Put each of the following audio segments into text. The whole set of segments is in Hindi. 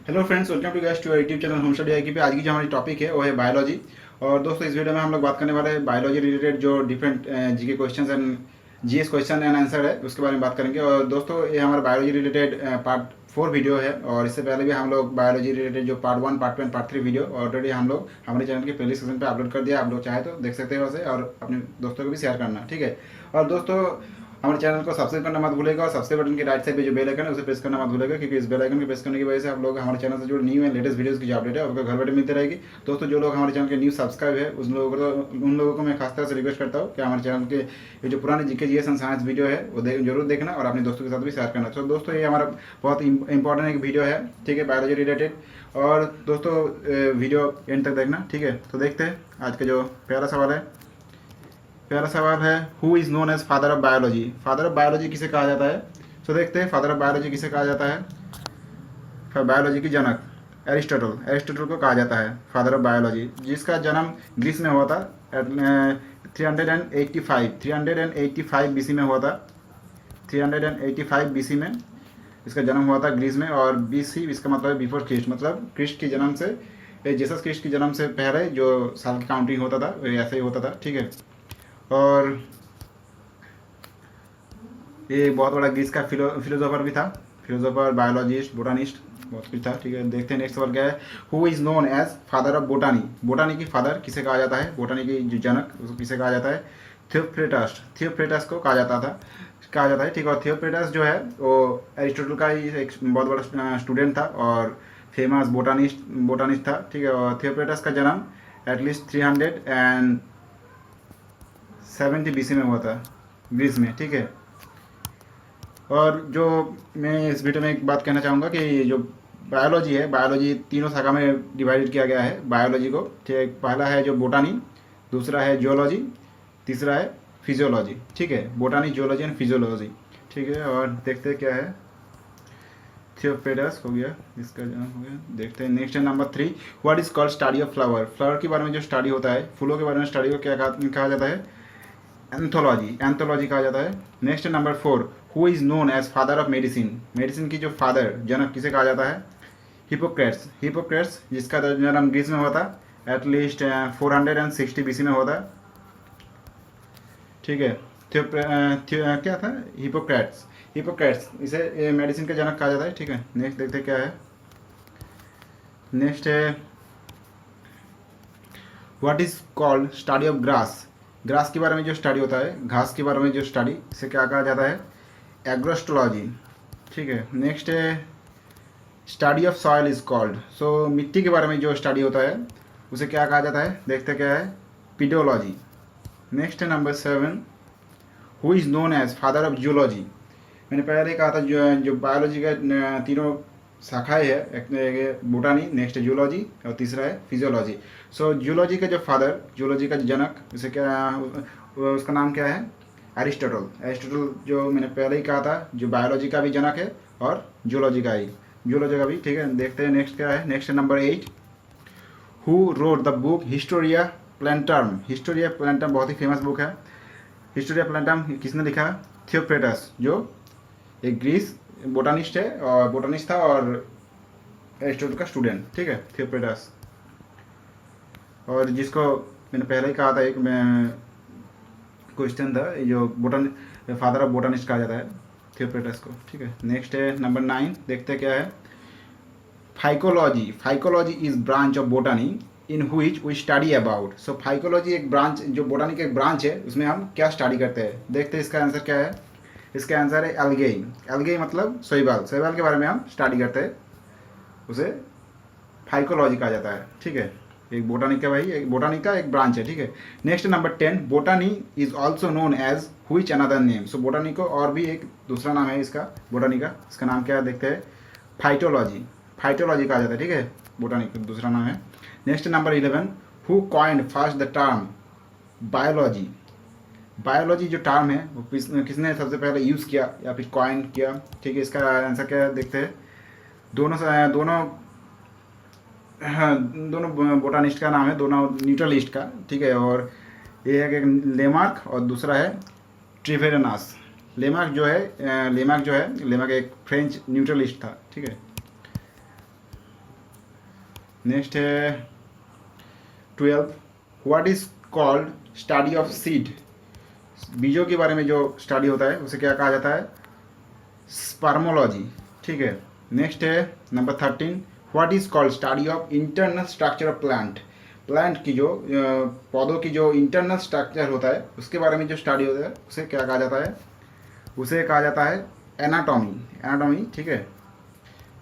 Hello friends, welcome to guest your YouTube channel home study IQ पे। आज की जो हमारी टॉपिक है वो है बायोलॉजी। और दोस्तों इस वीडियो में हम लोग बात करने वाले हैं बायोलॉजी रिलेटेड जो different GK questions and GS question and answer है उसके बारे में बात करेंगे। और दोस्तों ये हमारा बायोलॉजी रिलेटेड पार्ट 4 वीडियो है। और इससे पहले भी हम लोग बायोलॉजी रिलेटेड जो part 1, part 2 and part 3 video already हम लोग हमारे चैनल के प्लेलिस्ट सेक्शन पे अपलोड कर दिया। आप लोग चाहे तो देख सकते हैं वैसे, और अपने दोस्तों को भी शेयर करना, ठीक है। और दोस्तों हमारे चैनल को सब्सक्राइब करना मत भूलेगा, और सब्सक्राइब बटन के राइट साइड पे जो बेल आइकन है उसे प्रेस करना मत भूलेगा, क्योंकि इस बेल आइकन को प्रेस करने की वजह से आप लोग हमारे चैनल से जो न्यू एंड लेटेस्ट वीडियोस की जो अपडेट है आपको घर बैठे मिलती रहेगी। दोस्तों जो लोग हमारे चैनल के न्यू सब्सक्राइब है उन लोगों को मैं खास तरह से रिक्वेस्ट करता हूँ कि हमारे चैनल के ये जो पुराने GK GS and science video है वो जरूर देखना और अपने दोस्तों के साथ भी शेयर करना। तो दोस्तों ये हमारा बहुत इंपॉर्टेंट एक वीडियो है, ठीक है, बायोलॉजी रिलेटेड। और दोस्तों वीडियो एंड तक देखना, ठीक है। तो देखते हैं आज का जो पहला सवाल है। पहला सवाल है, who is known as father of biology. Father of biology किसे कहा जाता है? तो देखते हैं फादर ऑफ बायोलॉजी किसे कहा जाता है। बायोलॉजी की जनक एरिस्टोटल को कहा जाता है फादर ऑफ बायोलॉजी, जिसका जन्म ग्रीस में हुआ था 385 बीसी में हुआ था। 385 बीसी में इसका जन्म हुआ था ग्रीस में। और बीसी इसका मतलब है बिफोर क्रिस्ट, मतलब क्रिस्ट के जन्म से, जीसस क्रिस्ट के जन्म से पहले जो साल की काउंटिंग होता था ऐसे ही होता था, ठीक है। और ये बहुत बड़ा ग्रीस का फिलोसोफर भी था, फिलोसोफर, बायोलॉजिस्ट, बोटानिस्ट, बहुत कुछ था, ठीक है। देखते हैं नेक्स्ट सवाल क्या है। Who is known as father of botany. Botany की फादर किसे कहा जाता है? बोटानी की जो जनक उसको किसे कहा जाता है? थियोफ्रेटस को कहा जाता है, ठीक है। और थियोफ्रेटस जो है वो एरिस्टोटल का ही एक बहुत बड़ा स्टूडेंट था और फेमस बोटानिस्ट था, ठीक है। और थियोफ्रेटस का जन्म एटलीस्ट 370 बीसी में हुआ था ग्रीस में, ठीक है। और जो मैं इस वीडियो में एक बात कहना चाहूँगा कि जो बायोलॉजी है, बायोलॉजी तीनों शाखा में डिवाइडेड किया गया है बायोलॉजी को, ठीक है। पहला है जो बोटानी, दूसरा है जियोलॉजी, तीसरा है फिजियोलॉजी, ठीक है। बोटानी, जियोलॉजी एंड फिजियोलॉजी, ठीक है। और देखते हैं क्या है। थियोफ्रेटस हो गया, इसका जन्म हो गया। देखते हैं नेक्स्ट है number 3, what is called study of flower. Flower के बारे में जो स्टडी होता है, फूलों के बारे में स्टडी को क्या कहा जाता है? एंथोलॉजी कहा जाता है। Next number 4, who is known as father of medicine. Medicine की जो फादर, जनक किसे कहा जाता है? हिपोक्रेट्स, जिसका जन्म ग्रीस में हुआ था एटलीस्ट 460 बीसी में हुआ था, ठीक है। क्या था? हिपोक्रेट्स इसे मेडिसिन का जनक कहा जाता है, ठीक है। नेक्स्ट देखते क्या है। नेक्स्ट है, what is called study of grass के बारे में जो स्टडी होता है, घास के बारे में जो स्टडी, इसे क्या कहा जाता है? एग्रोस्टोलॉजी, ठीक है। नेक्स्ट है, study of soil is called, so मिट्टी के बारे में जो स्टडी होता है उसे क्या कहा जाता है? देखते क्या है, पीडोलॉजी। नेक्स्ट है number 7, who is known as father of geology. मैंने पहले कहा था जो बायोलॉजी का तीनों शाखाएं है, एक बोटानी, नेक्स्ट जियोलॉजी और तीसरा है फिजियोलॉजी। सो जियोलॉजी का जो फादर, जियोलॉजी का जो जनक, उसे क्या, उसका नाम क्या है? एरिस्टोटल जो मैंने पहले ही कहा था, जो बायोलॉजी का भी जनक है और जियोलॉजी का भी, ठीक है। देखते हैं नेक्स्ट क्या है। Next number 8, who wrote the book Historia Plantarum. Historia Plantarum बहुत ही फेमस बुक है। हिस्टोरिया प्लांटम किसने लिखा? थियोफ्रेटस, जो एक ग्रीस बोटानिस्ट है और बोटानिस्ट था और एरिस्टोटल का स्टूडेंट, ठीक है, थियोफ्रेटस। और जिसको मैंने पहले ही कहा था, एक क्वेश्चन था, जो फादर ऑफ बोटानिस्ट कहा जाता है थियोफ्रेटस को, ठीक है। नेक्स्ट है नंबर 9, देखते हैं क्या है। Phycology is branch of botany in which we study about. So phycology एक ब्रांच, जो बोटानी का एक ब्रांच है, उसमें हम क्या स्टडी करते हैं? देखते हैं इसका आंसर क्या है। इसका आंसर है एल्गेई मतलब शैवाल के बारे में हम स्टडी करते हैं, उसे फाइकोलॉजी कहा जाता है, ठीक है। एक बोटानी का एक ब्रांच है, ठीक है। Next number 10, botany is also known as which another name. सो बोटानी को और भी एक दूसरा नाम है इसका, बोटानी का, इसका नाम क्या है? देखते हैं, फाइटोलॉजी कहा जाता है, ठीक है। बोटानी का दूसरा नाम है। Next number 11, who coined first the term biology जो टर्म है वो किसने सबसे पहले यूज़ किया या फिर कॉइन किया, ठीक है। इसका आंसर क्या है? देखते हैं। दोनों बोटानिस्ट का नाम है, दोनों न्यूट्रलिस्ट का, ठीक है। और ये है एक लेमार्क और दूसरा है ट्रिवेरनास। लेमार्क एक फ्रेंच न्यूट्रलिस्ट था, ठीक है। नेक्स्ट है 12, what is called study of seed. बीजों के बारे में जो स्टडी होता है उसे क्या कहा जाता है, स्पर्मोलॉजी। ठीक है। नेक्स्ट है number 13, what is called study of internal structure of plant. Plant की जो पौधों की जो इंटरनल स्ट्रक्चर होता है उसके बारे में जो स्टडी होता है उसे क्या कहा जाता है, उसे कहा जाता है एनाटॉमी। एनाटॉमी। ठीक है।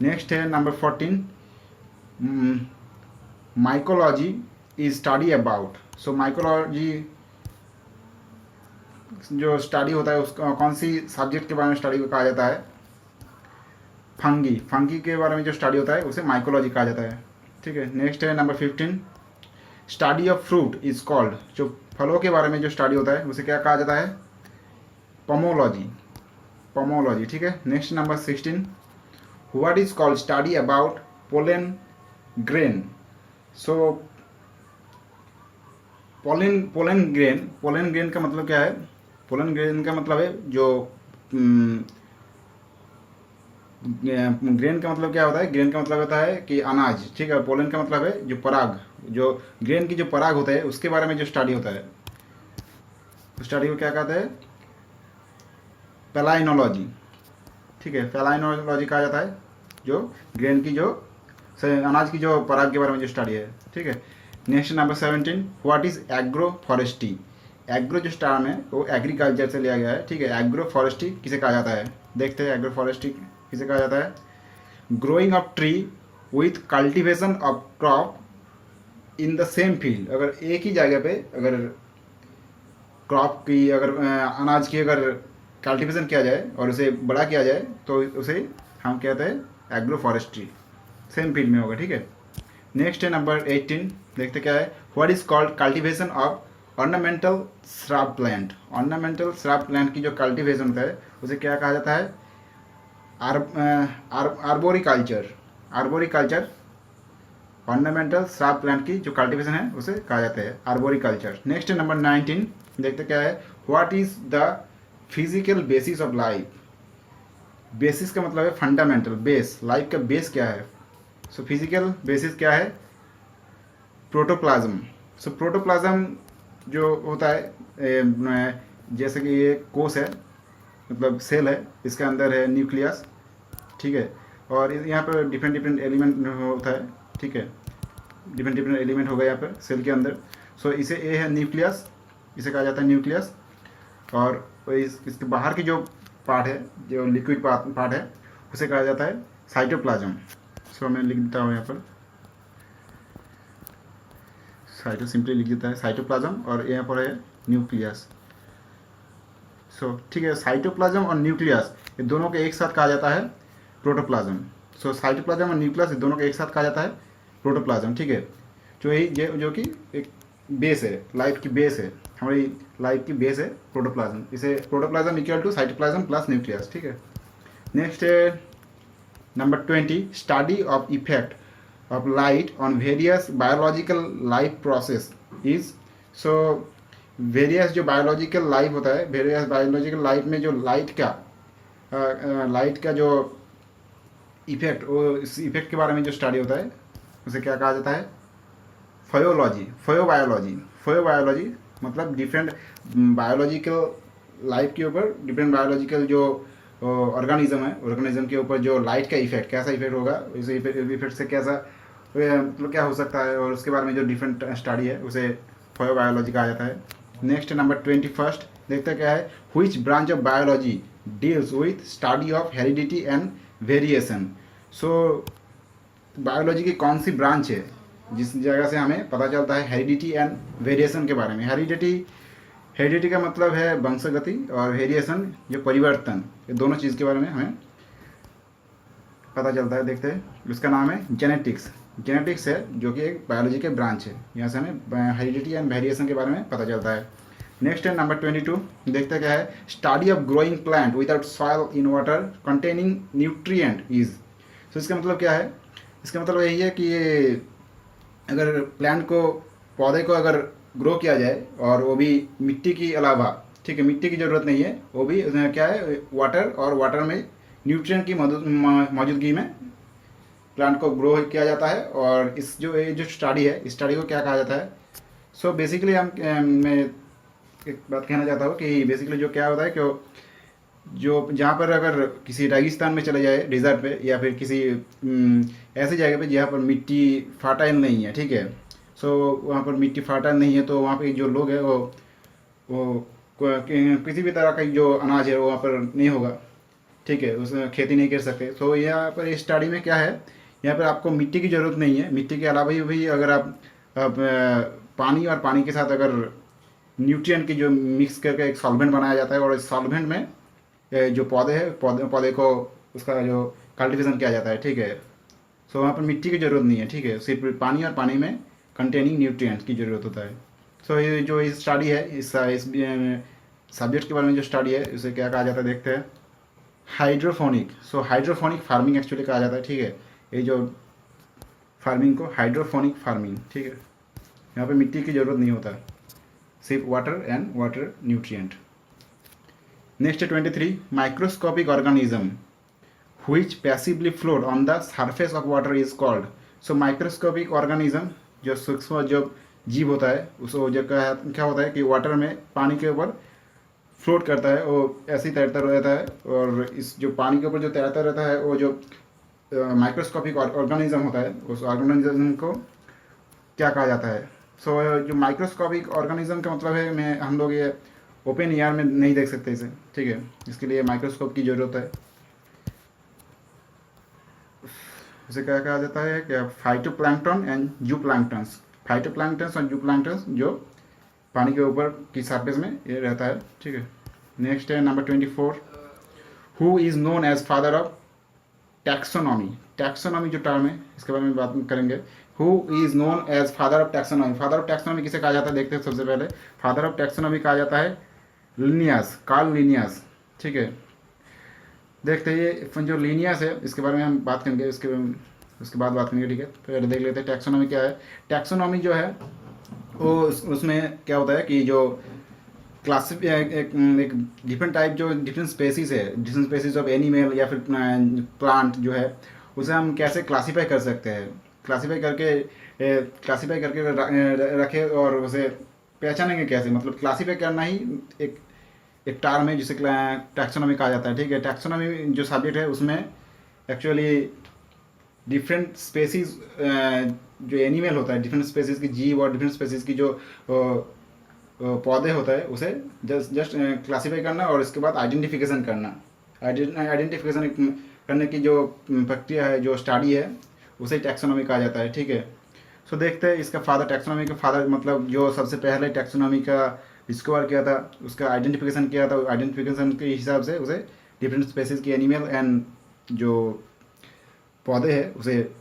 नेक्स्ट है number 14, mycology is study about. So mycology जो स्टडी होता है उसका कौन सी सब्जेक्ट के बारे में स्टडी को कहा जाता है, फंगी। फंगी के बारे में जो स्टडी होता है उसे माइकोलॉजी कहा जाता है। ठीक है। नेक्स्ट है number 15, study of fruit is called. जो फलों के बारे में जो स्टडी होता है उसे क्या कहा जाता है, पोमोलॉजी। पोमोलॉजी। ठीक है। Next number 16, what is called study about pollen grain. So pollen grain का मतलब क्या है, पोलन ग्रेन का मतलब है जो ग्रेन का मतलब क्या होता है, ग्रेन का मतलब होता है कि अनाज। ठीक है। पोलन का मतलब है जो पराग, जो ग्रेन की जो पराग होता है उसके बारे में जो स्टडी होता है उस स्टडी को क्या कहते हैं, पेलाइनोलॉजी। ठीक है। पेलाइनोलॉजी कहा जाता है जो ग्रेन की जो अनाज की जो पराग के बारे में जो स्टडी है। ठीक है। Next number 17, what is agro forestry. Agro जो टर्म है वो एग्रीकल्चर से लिया गया है। ठीक है। एग्रो फॉरेस्ट्री किसे कहा जाता है, देखते हैं एग्रो फॉरेस्ट्री किसे कहा जाता है, growing of tree with cultivation of crop in the same field. अगर एक ही जगह पे अगर क्रॉप की अगर अनाज की अगर कल्टिवेशन किया जाए और उसे बड़ा किया जाए तो उसे हम कहते हैं एग्रो फॉरेस्ट्री, सेम फील्ड में होगा। ठीक है। नेक्स्ट है नंबर 18, देखते क्या है, what is called cultivation of ornamental shrub plant. Ornamental shrub plant की जो कल्टिवेशन होता है उसे क्या कहा जाता है, arboriculture. Arboriculture. Ornamental shrub plant की जो कल्टिवेशन है उसे कहा जाता है आर्बोरिकल्चर। नेक्स्ट है नंबर 19, देखते क्या है, what is the physical basis of life. Basis का मतलब है फंडामेंटल, बेस। लाइफ का बेस क्या है, सो फिजिकल बेसिस क्या है, प्रोटोप्लाज्म। सो प्रोटोप्लाज्म जो होता है जैसे कि ये कोश है, मतलब सेल है, इसके अंदर है न्यूक्लियस। ठीक है। और यहाँ पर डिफरेंट एलिमेंट होता है। ठीक है। डिफरेंट एलिमेंट होगा यहाँ पर सेल के अंदर। सो इसे ए है न्यूक्लियस, इसे कहा जाता है न्यूक्लियस। और इसके बाहर की जो पार्ट है, जो लिक्विड पार्ट है, उसे कहा जाता है साइटोप्लाज्म। सो मैं लिख देता हूँ यहाँ पर, साइटो सिंपली लिख देता है साइटोप्लाज्म, और यहाँ पर है न्यूक्लियस। सो ठीक है। साइटोप्लाज्म और न्यूक्लियस ये दोनों को एक साथ कहा जाता है प्रोटोप्लाज्म। सो साइटोप्लाज्म और न्यूक्लियस ये दोनों को एक साथ कहा जाता है प्रोटोप्लाज्म। ठीक है। जो कि एक बेस है, लाइफ की बेस है, हमारी लाइफ की बेस है प्रोटोप्लाज्म। इसे protoplasm equal to cytoplasm plus nucleus. ठीक है। नेक्स्ट है number 20, study of effect of light on various biological life process is. So various जो बायोलॉजिकल लाइफ होता है, वेरियस बायोलॉजिकल लाइफ में जो लाइट का जो इफेक्ट, वो इस इफेक्ट के बारे में जो स्टडी होता है उसे क्या कहा जाता है, फयोलॉजी, फयोबायोलॉजी। फयोबायोलॉजी मतलब डिफरेंट बायोलॉजिकल लाइफ के ऊपर डिफरेंट बायोलॉजिकल जो ऑर्गेनिज्म है, ऑर्गेनिज्म के ऊपर जो लाइट का इफेक्ट, कैसा इफेक्ट होगा, इस इफेक्ट से कैसा मतलब क्या हो सकता है, और उसके बारे में जो डिफरेंट स्टडी है उसे फयोबायोलॉजी कहा जाता है। नेक्स्ट नंबर 21, देखते क्या है, which branch of biology deals with study of heredity and variation. So biology की कौन सी ब्रांच है जिस जगह से हमें पता चलता है हेरिडिटी एंड वेरिएशन के बारे में। हेरिडिटी का मतलब है वंशगति, और वेरिएशन जो परिवर्तन, ये दोनों चीज़ के बारे में हमें पता चलता है। देखते हैं, उसका नाम है जेनेटिक्स। जेनेटिक्स है जो कि एक बायोलॉजी के ब्रांच है, यहाँ से हमें हेरिडिटी एंड वेरिएशन के बारे में पता चलता है। नेक्स्ट है नंबर 22, देखते क्या है, study of growing plant without soil in water containing nutrient is. तो इसका मतलब क्या है, इसका मतलब यही है कि ये अगर प्लांट को, पौधे को अगर ग्रो किया जाए और वो भी मिट्टी की अलावा, ठीक है, मिट्टी की ज़रूरत नहीं है, वो भी क्या है वाटर, और वाटर में न्यूट्रिएंट की मौजूदगी में प्लांट को ग्रो किया जाता है। और इस जो ये जो स्टडी है, इस स्टडी को क्या कहा जाता है? सो बेसिकली मैं एक बात कहना चाहता हूँ कि बेसिकली जो क्या होता है कि जो जहाँ पर अगर किसी रेगिस्तान में चले जाए, डेजर्ट पे, या फिर किसी ऐसी जगह पे जहाँ पर मिट्टी फर्टाइल नहीं है, ठीक है, सो वहाँ पर मिट्टी फर्टाइल नहीं है, तो वहाँ पे जो लोग हैं वो किसी भी तरह का जो अनाज है वो वहाँ पर नहीं होगा, ठीक है, उसमें खेती नहीं कर सकते। तो यहाँ पर इस स्टडी में क्या है, यहाँ पर आपको मिट्टी की ज़रूरत नहीं है। मिट्टी के अलावा भी अगर आप पानी और पानी के साथ अगर न्यूट्रिएंट की जो मिक्स करके एक सॉल्वेंट बनाया जाता है, और इस सॉल्वेंट में जो पौधे हैं, पौधे को उसका जो कल्टीवेशन किया जाता है, ठीक है। सो वहाँ पर मिट्टी की ज़रूरत नहीं है, ठीक है, सिर्फ पानी और पानी में कंटेनिंग न्यूट्रिएंट्स की ज़रूरत होता है। सो ये जो इस स्टडी है, इस सब्जेक्ट के बारे में जो स्टडी है, उसे क्या कहा जाता है देखते हैं, हाइड्रोफोनिक। सो हाइड्रोफोनिक फार्मिंग एक्चुअली कहा जाता है, ठीक है। ये जो फार्मिंग को हाइड्रोफोनिक फार्मिंग, ठीक है, यहाँ पे मिट्टी की ज़रूरत नहीं होता, सिर्फ water and water nutrient. Next 23, microscopic organism which passively float on the surface of water is called। so microscopic organism, जो सूक्ष्म जो जीव होता है, उसको जो क्या होता है कि वाटर में पानी के ऊपर फ्लोट करता है, वो ऐसे ही तैरता रहता है। और इस जो पानी के ऊपर जो तैरता रहता है, वो जो माइक्रोस्कोपिक ऑर्गेनिज्म होता है, उस ऑर्गेनिज्म को क्या कहा जाता है? सो जो माइक्रोस्कोपिक ऑर्गेनिज्म का मतलब है, मैं हम लोग ये ओपन एयर में नहीं देख सकते इसे, ठीक है, इसके लिए माइक्रोस्कोप की ज़रूरत है। उसे क्या कहा जाता है कि फाइटोप्लैंक्टन एंड जूप्लैंक्टन्स। फाइटोप्लैंक्टन्स और जूप्लैंक्टन्स जो पानी के ऊपर की सरफेस में ये रहता है, ठीक है। नेक्स्ट है number 24, who is known as father of taxonomy. Taxonomy जो टर्म है, इसके बारे में बात करेंगे। Who is known as father of taxonomy. Father of taxonomy किसे कहा जाता है देखते हैं। सबसे पहले फादर ऑफ टैक्सोनॉमी कहा जाता है लिनियस, कार्ल लिनियस, ठीक है। देखते हैं ये जो लीनियस है, इसके बारे में हम बात करेंगे, उसके बाद बात करेंगे, ठीक है। पहले देख लेते हैं टैक्सोनॉमी क्या है। टैक्सोनॉमी जो है वो उसमें क्या होता है कि जो एक डिफरेंट टाइप, जो डिफरेंट स्पेसीज है, डिफरेंट स्पेसीज ऑफ एनिमल या फिर प्लांट जो है, उसे हम कैसे क्लासीफाई कर सकते हैं। क्लासीफाई करके रखे, और उसे पहचानेंगे कैसे, मतलब क्लासीफाई करना ही एक टर्म है जिसे टैक्सोनॉमी कहा जाता है, ठीक है। टैक्सोनॉमी जो सब्जेक्ट है, उसमें एक्चुअली डिफरेंट स्पेसीज जो एनिमल होता है, डिफरेंट स्पेसीज की जीव और डिफरेंट स्पेसीज की जो पौधे होता है, उसे जस्ट क्लासीफाई करना और इसके बाद आइडेंटिफिकेशन करना। आइडेंटिफिकेशन करने की जो प्रक्रिया है, जो स्टडी है, उसे टैक्सोनॉमी कहा जाता है, ठीक है। सो देखते हैं इसका फादर, टैक्सोनॉमी का फादर मतलब जो सबसे पहले टैक्सोनॉमी का डिस्कवर किया था, उसका आइडेंटिफिकेशन किया था। आइडेंटिफिकेशन के हिसाब से उसे डिफरेंट स्पेसीज की एनिमल एंड जो पौधे हैं, उसे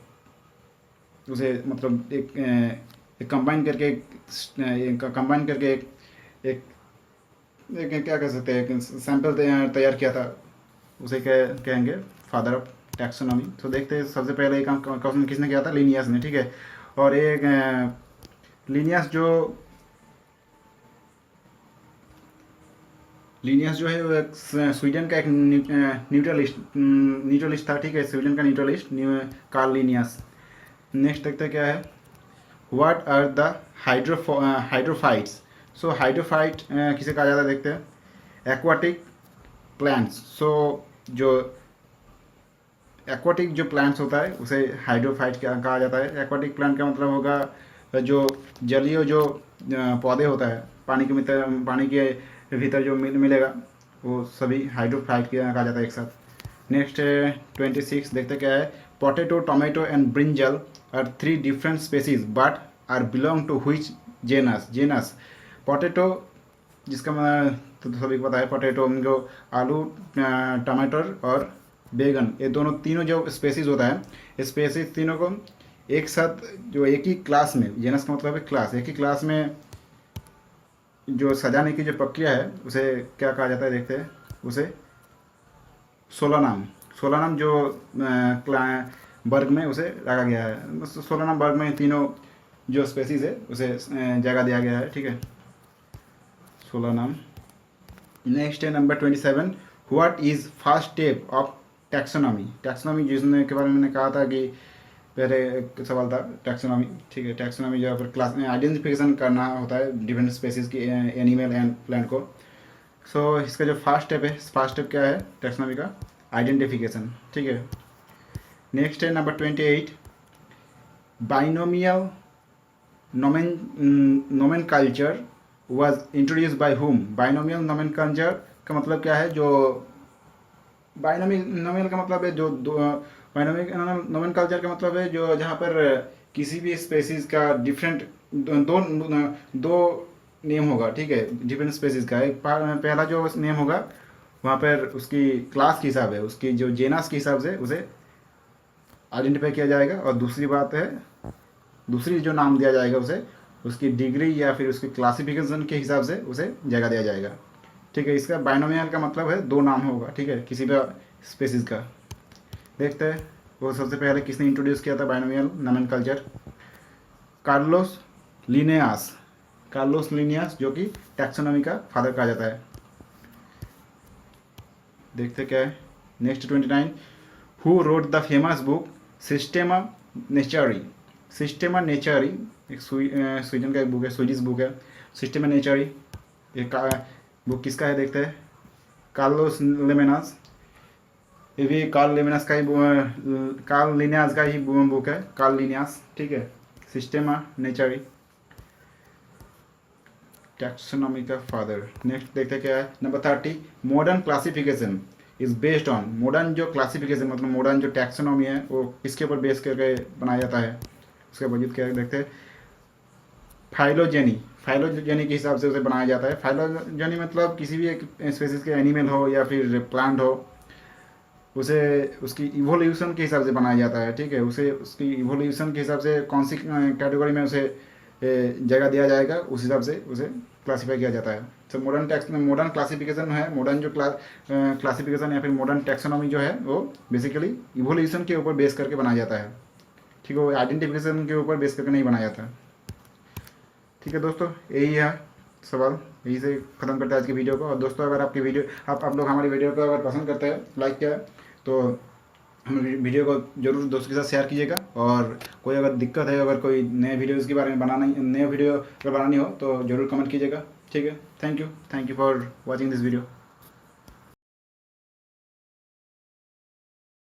मतलब एक कंबाइन करके एक क्या कह सकते हैं, सैंपल तैयार किया था, उसे कहेंगे फादर ऑफ टैक्सोनॉमी। तो देखते हैं सबसे पहले एक क्वेश्चन किसने किया था, लिनियस ने, ठीक है। और एक लिनियस जो है वो एक स्वीडन का एक न्यूट्रलिस्ट था, ठीक है, स्वीडन का न्यूट्रलिस्ट कार्ल लिनियस। नेक्स्ट देखते हैं क्या है, what are the hydrophytes. So hydrophyte किसे कहा जाता है देखते हैं, एक्वाटिक प्लांट्स। सो जो एक्वाटिक जो प्लांट्स होता है उसे हाइड्रोफाइट कहा जाता है। एक्वाटिक प्लांट का मतलब होगा जो जलीय जो पौधे होता है, पानी के भीतर जो मिलेगा, वो सभी हाइड्रोफाइट कहा जाता है एक साथ। नेक्स्ट 26 देखते क्या है, potato, tomato and brinjal are 3 different species but are belong to which genus. Potato जिसका तो सभी को पता है, पोटैटो जो आलू, टमाटर और बैगन, ये तीनों जो स्पेसीज होता है, ये स्पेसीज तीनों को एक साथ जो एक ही क्लास में, जेनस का मतलब है क्लास, एक ही क्लास में जो सजाने की जो प्रक्रिया है, उसे क्या कहा जाता है देखते हैं, उसे सोलानाम जो वर्ग में उसे रखा गया है। सोलानाम वर्ग में तीनों जो स्पेसीज है उसे जगह दिया गया है, ठीक है, सोलानाम। नेक्स्ट है number 27, what is first step of taxonomy. Taxonomy जिसने के बारे में मैंने कहा था कि पहले एक सवाल था टैक्सोनॉमी, ठीक है। टैक्सोनॉमी जो पर क्लास में आइडेंटिफिकेशन करना होता है डिफरेंट स्पेसीज की एनिमल एंड प्लांट को। सो इसका जो फर्स्ट स्टेप है, फर्स्ट स्टेप क्या है टैक्सोनॉमी का? आइडेंटिफिकेशन, ठीक है। नेक्स्ट है number 28, binomial nomenclature was introduce by whom. Binomial nomenclature का मतलब क्या है? जो बाइनोमियल का मतलब है जो बाइनोमियल नोमेनकल्चर का मतलब है जो जहाँ पर किसी भी स्पेसीज का डिफरेंट दो नेम होगा, ठीक है, डिफरेंट स्पेसीज का। एक पहला जो नेम होगा वहाँ पर उसकी क्लास के हिसाब है, उसकी जो जेनस के हिसाब से उसे आइडेंटिफाई किया जाएगा। और दूसरी बात है, दूसरी जो नाम दिया जाएगा उसे उसकी डिग्री या फिर उसकी क्लासिफिकेशन के हिसाब से उसे जगह दिया जाएगा, ठीक है। इसका बाइनोमियल का मतलब है दो नाम होगा, ठीक है, किसी भी स्पेसीज का। देखते हैं वो सबसे पहले किसने इंट्रोड्यूस किया था binomial nomenclature? Carlos लिनेयास। Carlos Linnaeus जो कि टैक्सोनॉमी का फादर कहा जाता है। देखते क्या है next 29, who wrote the famous book Systema Naturae. Systema Naturae एक स्वीडन का एक बुक है, स्वीडिश बुक है सिस्टेमा नेचरी। ये बुक किसका है? देखते हैं, कार्लोस लेमेनास। ये भी कार्ल लेमेनास का ही कार्ल लिनियास का ही बुक है, कार्ल लिनियास, ठीक है। सिस्टेमा नेचरी टैक्सोनॉमी का फादर। नेक्स्ट देखते क्या है number 30, modern classification is based on. Modern जो क्लासिफिकेशन मतलब मॉडर्न जो टैक्सोनॉमी है वो किसके ऊपर बेस करके बनाया जाता है? उसके वजूद क्या देखते हैं, फाइलोजेनी। फाइलोजेनी के हिसाब से उसे बनाया जाता है। फाइलोजेनी मतलब किसी भी एक स्पेसीज के एनिमल हो या फिर प्लांट हो, उसे उसकी इवोल्यूशन के हिसाब से बनाया जाता है, ठीक है। उसे उसकी इवोल्यूशन के हिसाब से कौन सी कैटेगरी में उसे जगह दिया जाएगा उस हिसाब से उसे क्लासीफाई किया जाता है। तो मॉडर्न क्लासिफिकेशन है, मॉडर्न जो क्लासिफिकेशन या फिर मॉडर्न टैक्सोनॉमी जो है वो बेसिकली इवोल्यूशन के ऊपर बेस करके बनाया जाता है, ठीक है। वो आइडेंटिफिकेशन के ऊपर बेस करके नहीं बनाया जाता, ठीक है दोस्तों। यही है सवाल, यही से ख़त्म करते हैं आज की वीडियो को। और दोस्तों अगर आपकी वीडियो आप लोग हमारी वीडियो को अगर पसंद करते हैं, लाइक किया तो हम वीडियो को जरूर दोस्तों के साथ शेयर कीजिएगा। और कोई अगर दिक्कत है, अगर कोई नए वीडियोज़ के बारे में नए वीडियो अगर बनानी हो तो ज़रूर कमेंट कीजिएगा, ठीक है। Thank you for watching this video.